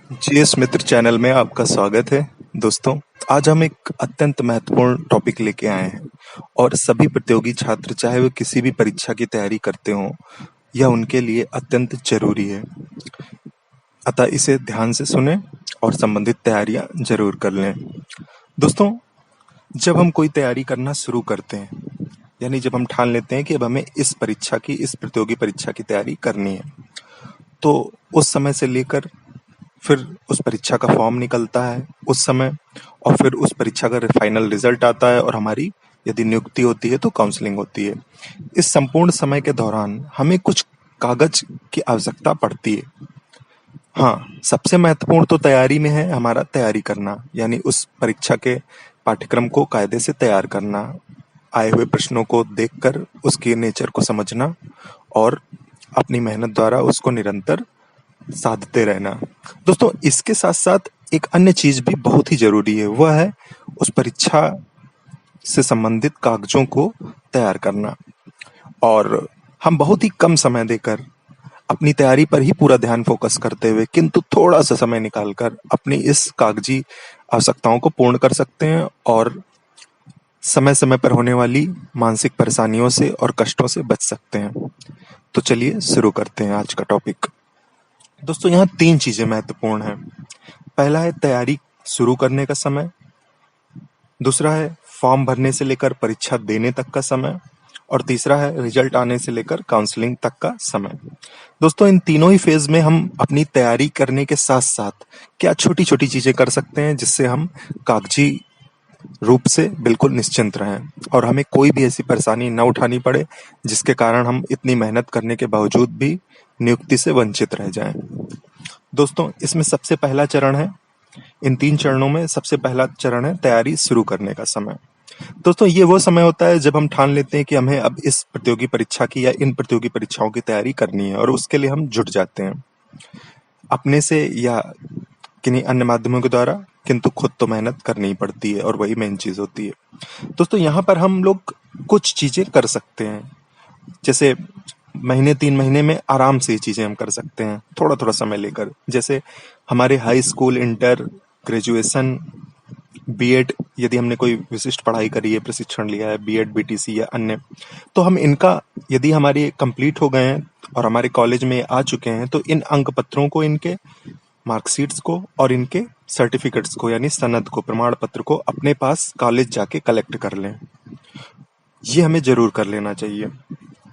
GS मित्र channel में आपका स्वागत है। दोस्तों, आज हम एक अत्यंत महत्वपूर्ण टॉपिक लेके आए हैं और सभी प्रतियोगी छात्र चाहे वो किसी भी परीक्षा की तैयारी करते हों, यह उनके लिए अत्यंत जरूरी है। अतः इसे ध्यान से सुनें और संबंधित तैयारियां जरूर कर लें। दोस्तों, जब हम कोई तैयारी करना शुरू करते हैं, यानी जब हम ठान लेते हैं कि अब हमें इस प्रतियोगी परीक्षा की तैयारी करनी है, तो उस समय से लेकर फिर उस परीक्षा का फॉर्म निकलता है उस समय, और फिर उस परीक्षा का फाइनल रिजल्ट आता है और हमारी यदि नियुक्ति होती है तो काउंसलिंग होती है। इस संपूर्ण समय के दौरान हमें कुछ कागज की आवश्यकता पड़ती है। हाँ, सबसे महत्वपूर्ण तो तैयारी में है हमारा तैयारी करना, यानी उस परीक्षा के पाठ्यक्रम को कायदे से तैयार करना, आए हुए प्रश्नों को देखकर उसके नेचर को समझना और अपनी मेहनत द्वारा उसको निरंतर साधते रहना। दोस्तों, इसके साथ साथ एक अन्य चीज भी बहुत ही जरूरी है, वह है उस परीक्षा से संबंधित कागजों को तैयार करना। और हम बहुत ही कम समय देकर अपनी तैयारी पर ही पूरा ध्यान फोकस करते हुए किंतु थोड़ा सा समय निकालकर अपनी इस कागजी आवश्यकताओं को पूर्ण कर सकते हैं और समय समय पर होने वाली मानसिक परेशानियों से और कष्टों से बच सकते हैं। तो चलिए शुरू करते हैं आज का टॉपिक। दोस्तों, यहाँ 3 चीजें महत्वपूर्ण हैं। पहला है तैयारी शुरू करने का समय, दूसरा है फॉर्म भरने से लेकर परीक्षा देने तक का समय, और तीसरा है रिजल्ट आने से लेकर काउंसलिंग तक का समय। दोस्तों, इन तीनों ही फेज में हम अपनी तैयारी करने के साथ साथ क्या छोटी छोटी चीजें कर सकते हैं जिससे हम कागजी रूप से बिल्कुल निश्चिंत रहें और हमें कोई भी ऐसी परेशानी न उठानी पड़े जिसके कारण हम इतनी मेहनत करने के बावजूद भी नियुक्ति से वंचित रह जाएं। दोस्तों, इसमें सबसे पहला चरण है, इन 3 चरणों में सबसे पहला चरण है तैयारी शुरू करने का समय। दोस्तों, ये वो समय होता है जब हम ठान लेते हैं कि हमें अब इस प्रतियोगी परीक्षा की या इन प्रतियोगी परीक्षाओं की तैयारी करनी है और उसके लिए हम जुट जाते हैं अपने से या किन्हीं अन्य माध्यमों के द्वारा, किंतु खुद तो मेहनत करनी ही पड़ती है और वही मेन चीज होती है। दोस्तों, यहाँ पर हम लोग कुछ चीजें कर सकते हैं, जैसे महीने 3 महीने में आराम से ये चीजें हम कर सकते हैं थोड़ा थोड़ा समय लेकर। जैसे हमारे high school, inter, graduation, BEd, यदि हमने कोई विशिष्ट पढ़ाई करी है, प्रशिक्षण लिया है, बीएड, बीटीसी या अन्य, तो हम इनका यदि हमारे कंप्लीट हो गए हैं और हमारे कॉलेज में आ चुके हैं तो इन अंक पत्रों को, इनके मार्कशीट्स को और इनके सर्टिफिकेट्स को यानी सनद को, प्रमाण पत्र को अपने पास कॉलेज जाके कलेक्ट कर लें। ये हमें जरूर कर लेना चाहिए,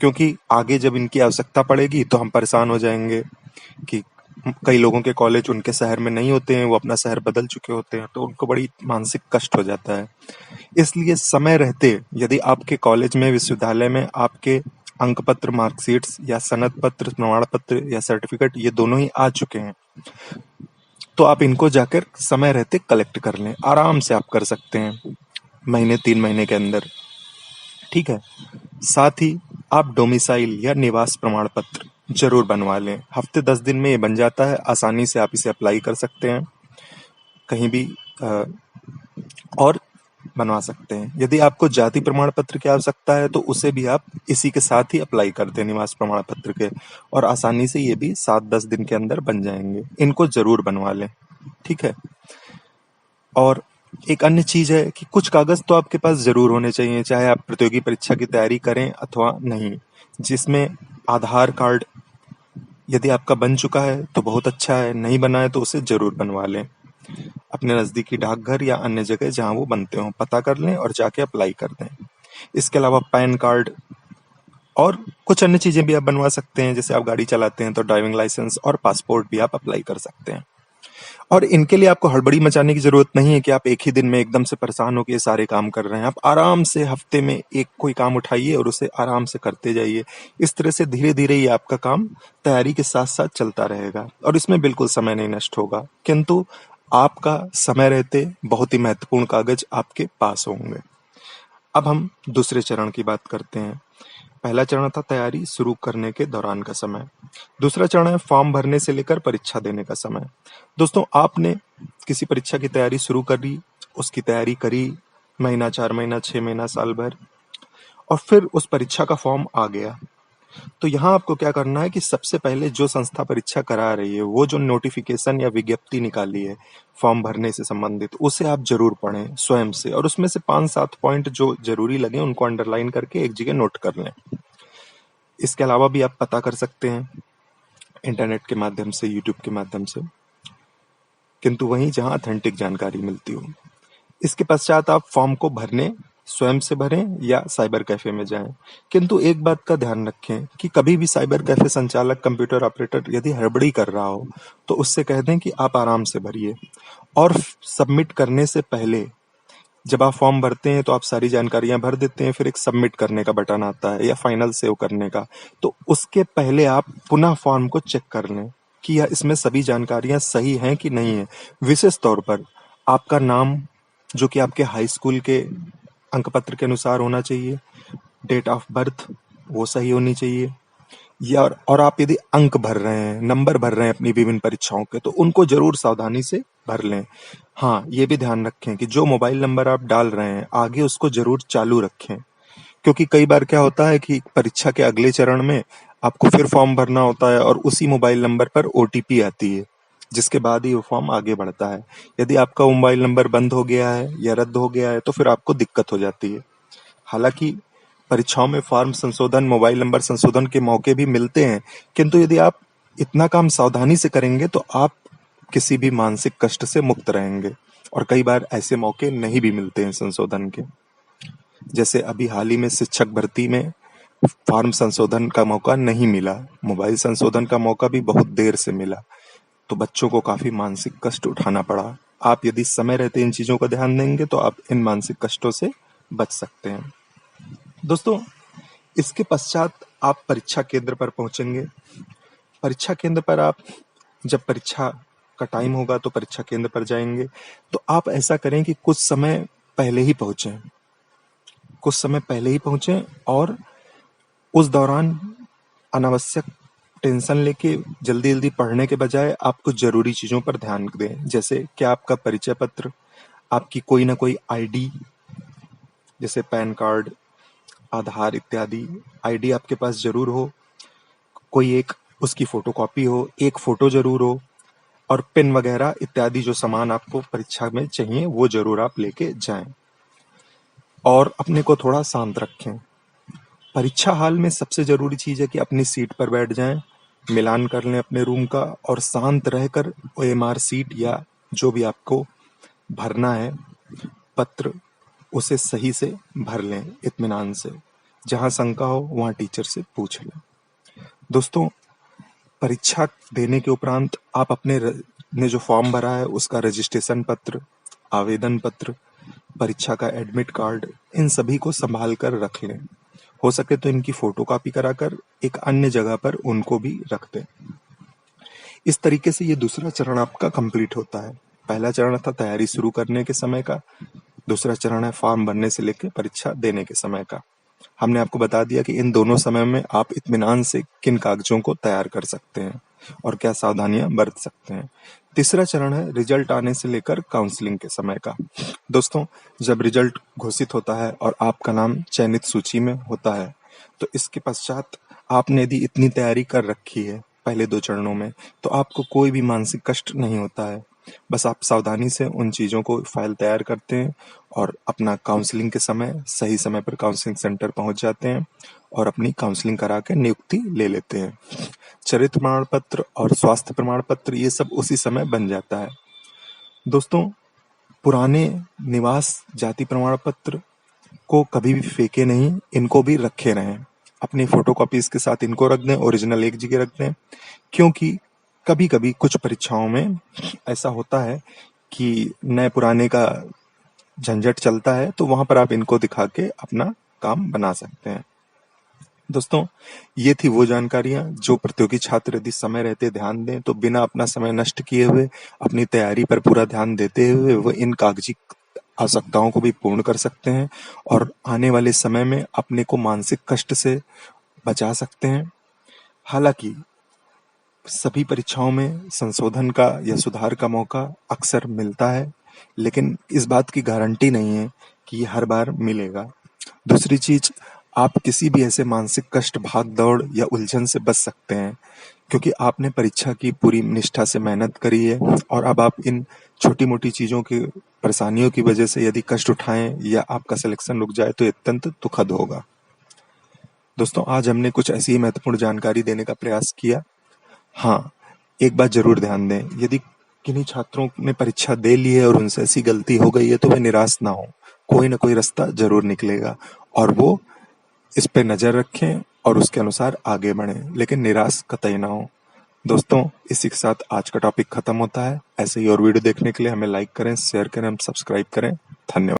क्योंकि आगे जब इनकी आवश्यकता पड़ेगी तो हम परेशान हो जाएंगे कि कई लोगों के कॉलेज उनके शहर में नहीं होते हैं, वो अपना शहर बदल चुके होते हैं, तो उनको बड़ी मानसिक कष्ट हो जाता है। इसलिए समय रहते यदि आपके कॉलेज में, विश्वविद्यालय में आपके अंक पत्र, मार्कशीट्स या सनद पत्र, प्रमाण पत्र या सर्टिफिकेट ये दोनों ही आ चुके हैं, तो आप इनको जाकर समय रहते कलेक्ट कर लें। आराम से आप कर सकते हैं महीने 3 महीने के अंदर, ठीक है। साथ ही आप डोमिसाइल या निवास प्रमाण पत्र जरूर बनवा लें। हफ्ते 10 दिन में ये बन जाता है, आसानी से आप इसे अप्लाई कर सकते हैं कहीं भी और बनवा सकते हैं। यदि आपको जाति प्रमाण पत्र की आवश्यकता है तो उसे भी आप इसी के साथ ही अप्लाई कर दें, निवास प्रमाण पत्र के, और आसानी से ये भी 7-10 दिन के अंदर बन जाएंगे। इनको जरूर बनवा लें, ठीक है। और एक अन्य चीज है कि कुछ कागज तो आपके पास जरूर होने चाहिए, चाहे आप प्रतियोगी परीक्षा की तैयारी करें अथवा नहीं, जिसमें आधार कार्ड यदि आपका बन चुका है तो बहुत अच्छा है, नहीं बना है तो उसे जरूर बनवा लें। अपने नजदीकी डाकघर या अन्य जगह जहां वो बनते हो पता कर लें और जाके अप्लाई कर दें। इसके अलावा पैन कार्ड और कुछ अन्य चीजें भी आप बनवा सकते हैं। जैसे आप गाड़ी चलाते हैं तो ड्राइविंग लाइसेंस और पासपोर्ट भी आप अप्लाई कर सकते हैं। और इनके लिए आपको हड़बड़ी मचाने की जरूरत नहीं है कि आप एक ही दिन में एकदम से परेशान होकर ये सारे काम कर रहे हैं। आप आराम से हफ्ते में एक कोई काम उठाइए और उसे आराम से करते जाइए। इस तरह से धीरे धीरे ये आपका काम तैयारी के साथ साथ चलता रहेगा और इसमें बिल्कुल समय नहीं नष्ट होगा, किंतु आपका समय रहते बहुत ही महत्वपूर्ण कागज आपके पास होंगे। अब हम दूसरे चरण की बात करते हैं। पहला चरण था तैयारी शुरू करने के दौरान का समय। दूसरा चरण है फॉर्म भरने से लेकर परीक्षा देने का समय। दोस्तों, आपने किसी परीक्षा की तैयारी शुरू करी, उसकी तैयारी करी महीना, 4 महीना, 6 महीना, साल भर, और फिर उस परीक्षा का फॉर्म आ गया। तो यहाँ आपको क्या करना है कि सबसे पहले जो संस्था परीक्षा करा रही है वो जो नोटिफिकेशन या विज्ञप्ति निकाली है फॉर्म भरने से संबंधित, उसे आप जरूर पढ़ें स्वयं से, और उसमें से 5-7 पॉइंट जो जरूरी लगे उनको अंडरलाइन करके एक जगह नोट कर लें। इसके अलावा भी आप पता कर सकते हैं इंटरनेट के माध्यम से, यूट्यूब के माध्यम से, किंतु वहीं जहां ऑथेंटिक जानकारी मिलती हो। इसके पश्चात आप फॉर्म को भरने स्वयं से भरें या साइबर कैफे में जाएं। किंतु एक बात का ध्यान रखें कि कभी भी साइबर कैफे संचालक, कंप्यूटर ऑपरेटर यदि हड़बड़ी कर रहा हो तो उससे कह दें कि आप आराम से भरिए। और सबमिट करने से पहले, जब आप फॉर्म भरते हैं तो आप सारी जानकारियां भर देते हैं, फिर एक सबमिट करने का बटन आता है या फाइनल सेव करने का, तो उसके पहले आप पुनः फॉर्म को चेक कर लें कि यह इसमें सभी जानकारियां सही हैं कि नहीं है। विशेष तौर पर आपका नाम, जो कि आपके हाई स्कूल के अंकपत्र के अनुसार होना चाहिए, डेट ऑफ बर्थ वो सही होनी चाहिए, या और आप यदि अंक भर रहे हैं, नंबर भर रहे हैं अपनी विभिन्न परीक्षाओं के, तो उनको जरूर सावधानी से भर लें। हाँ, ये भी ध्यान रखें कि जो मोबाइल नंबर आप डाल रहे हैं आगे उसको जरूर चालू रखें, क्योंकि कई बार क्या होता है कि परीक्षा के अगले चरण में आपको फिर फॉर्म भरना होता है और उसी मोबाइल नंबर पर ओटीपी आती है, जिसके बाद ही वो फॉर्म आगे बढ़ता है। यदि आपका मोबाइल नंबर बंद हो गया है या रद्द हो गया है तो फिर आपको दिक्कत हो जाती है। हालांकि परीक्षाओं में फॉर्म संशोधन, मोबाइल नंबर संशोधन के मौके भी मिलते हैं, किंतु यदि आप इतना काम सावधानी से करेंगे तो आप किसी भी मानसिक कष्ट से मुक्त रहेंगे। और कई बार ऐसे मौके नहीं भी मिलते हैं संशोधन के, जैसे अभी हाल ही में शिक्षक भर्ती में फॉर्म संशोधन का मौका नहीं मिला, मोबाइल संशोधन का मौका भी बहुत देर से मिला, तो बच्चों को काफी मानसिक कष्ट उठाना पड़ा। आप यदि समय रहते इन चीजों का ध्यान देंगे तो आप इन मानसिक कष्टों से बच सकते हैं। दोस्तों, इसके पश्चात आप परीक्षा केंद्र पर पहुंचेंगे। परीक्षा केंद्र पर आप जब परीक्षा का टाइम होगा तो परीक्षा केंद्र पर जाएंगे, तो आप ऐसा करें कि कुछ समय पहले ही पहुंचें। कुछ समय पहले ही पहुंचें और उस दौरान अनावश्यक टेंशन लेके जल्दी जल्दी पढ़ने के बजाय आप कुछ जरूरी चीजों पर ध्यान दें, जैसे कि आपका परिचय पत्र, आपकी कोई ना कोई आईडी, जैसे पैन कार्ड, आधार इत्यादि आईडी आपके पास जरूर हो, कोई एक उसकी फोटोकॉपी हो, एक फोटो जरूर हो, और पेन वगैरह इत्यादि जो सामान आपको परीक्षा में चाहिए वो जरूर आप लेके जाएं। और अपने को थोड़ा शांत रखें। परीक्षा हाल में सबसे जरूरी चीज है कि अपनी सीट पर बैठ जाएं, मिलान कर लें अपने रूम का और शांत रहकर ओएमआर सीट या जो भी आपको भरना है पत्र, उसे सही से भर लें इत्मीनान से। जहां शंका हो वहां टीचर से पूछ लें। दोस्तों, परीक्षा देने के उपरांत आप अपने ने जो फॉर्म भरा है उसका रजिस्ट्रेशन पत्र, आवेदन पत्र, परीक्षा का एडमिट कार्ड, इन सभी को संभाल कर रख लें। हो सके तो इनकी फोटोकॉपी कराकर एक अन्य जगह पर उनको भी रख दें। इस तरीके से ये दूसरा चरण आपका कंप्लीट होता है। पहला चरण था तैयारी शुरू करने के समय का, दूसरा चरण है फॉर्म भरने से लेकर परीक्षा देने के समय का। हमने आपको बता दिया कि इन दोनों समय में आप इत्मीनान से किन कागजों को तैयार कर सकते हैं और क्या सावधानियां बरत सकते हैं। तीसरा चरण है रिजल्ट आने से लेकर काउंसलिंग के समय का। दोस्तों, जब रिजल्ट घोषित होता है और आपका नाम चयनित सूची में होता है तो इसके पश्चात आपने यदि इतनी तैयारी कर रखी है पहले 2 चरणों में तो आपको कोई भी मानसिक कष्ट नहीं होता है। बस आप सावधानी से उन चीजों को फाइल तैयार करते हैं और अपना काउंसलिंग के समय सही समय पर काउंसलिंग सेंटर पहुंच जाते हैं और अपनी काउंसलिंग करा के नियुक्ति ले लेते हैं। चरित्र प्रमाण पत्र और स्वास्थ्य प्रमाण पत्र ये सब उसी समय बन जाता है। दोस्तों, पुराने निवास जाति प्रमाण पत्र को कभी भी फेंके नहीं, इनको भी रखे रहें। अपनी फोटोकॉपीज के साथ इनको रख दें, ओरिजिनल एक जगह रख दें, क्योंकि कभी कभी कुछ परीक्षाओं में ऐसा होता है कि नए पुराने का झंझट चलता है, तो वहां पर आप इनको दिखा के अपना काम बना सकते हैं। दोस्तों, ये थी वो जानकारियां जो प्रतियोगी छात्र यदि समय रहते ध्यान दें तो बिना अपना समय नष्ट किए हुए अपनी तैयारी पर पूरा ध्यान देते हुए वो इन कागजी आवश्यकताओं को भी पूर्ण कर सकते हैं और आने वाले समय में अपने को मानसिक कष्ट से बचा सकते हैं। हालांकि सभी परीक्षाओं में संशोधन का या सुधार का मौका अक्सर मिलता है, लेकिन इस बात की गारंटी नहीं है कि ये हर बार मिलेगा। दूसरी चीज, आप किसी भी ऐसे मानसिक कष्ट, भाग-दौड़ या उलझन से बच सकते हैं, क्योंकि आपने परीक्षा की पूरी निष्ठा से मेहनत करी है और अब आप इन छोटी-मोटी चीज़ों की परेशानियों की वजह से यदि कष्ट उठाएँ या आपका सिलेक्शन रुक जाए तो ये अत्यंत दुखद होगा। दोस्तों, आज हमने कुछ ऐसी ही महत्वपूर्ण जानकारी देने का प्रयास किया। हाँ, एक बात ज़रूर ध्यान दें, यदि किन्हीं छात्रों ने परीक्षा दे ली है और उनसे ऐसी गलती हो गई है तो वे निराश ना हों। कोई न कोई रास्ता ज़रूर निकलेगा और वो इस पे नज़र रखें और उसके अनुसार आगे बढ़ें, लेकिन निराश कतई ना हों। दोस्तों, इसी के साथ आज का टॉपिक खत्म होता है। ऐसे ही और वीडियो देखने के लिए हमें लाइक करें, शेयर करें, सब्सक्राइब करें। धन्यवाद।